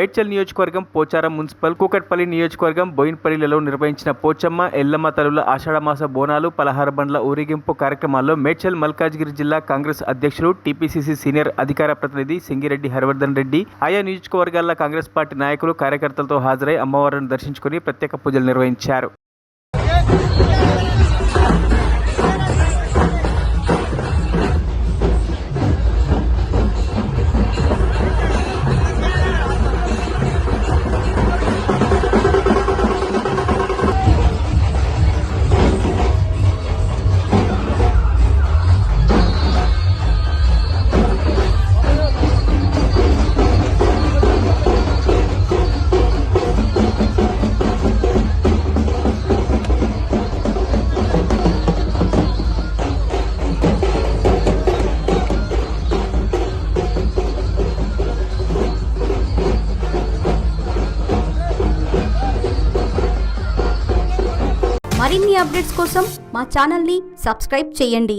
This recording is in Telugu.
మేడ్చల్ నియోజకవర్గం పోచారం మున్సిపల్ కూకట్పల్లి నియోజకవర్గం బోయిన్పల్లిలలో నిర్వహించిన పోచమ్మ ఎల్లమ్మ తల్లుల ఆషాఢమాస బోనాలు పలహార బండ్ల ఊరేగింపు కార్యక్రమాల్లో మేడ్చల్ మల్కాజ్గిరి జిల్లా కాంగ్రెస్ అధ్యక్షులు టీపీసీసీ సీనియర్ అధికార ప్రతినిధి సింగిరెడ్డి హరివర్ధన్ రెడ్డి ఆయా నియోజకవర్గాల కాంగ్రెస్ పార్టీ నాయకులు కార్యకర్తలతో హాజరై అమ్మవారిని దర్శించుకుని ప్రత్యేక పూజలు నిర్వహించారు. మరిన్ని అప్డేట్స్ కోసం మా ఛానల్ని సబ్స్క్రైబ్ చేయండి.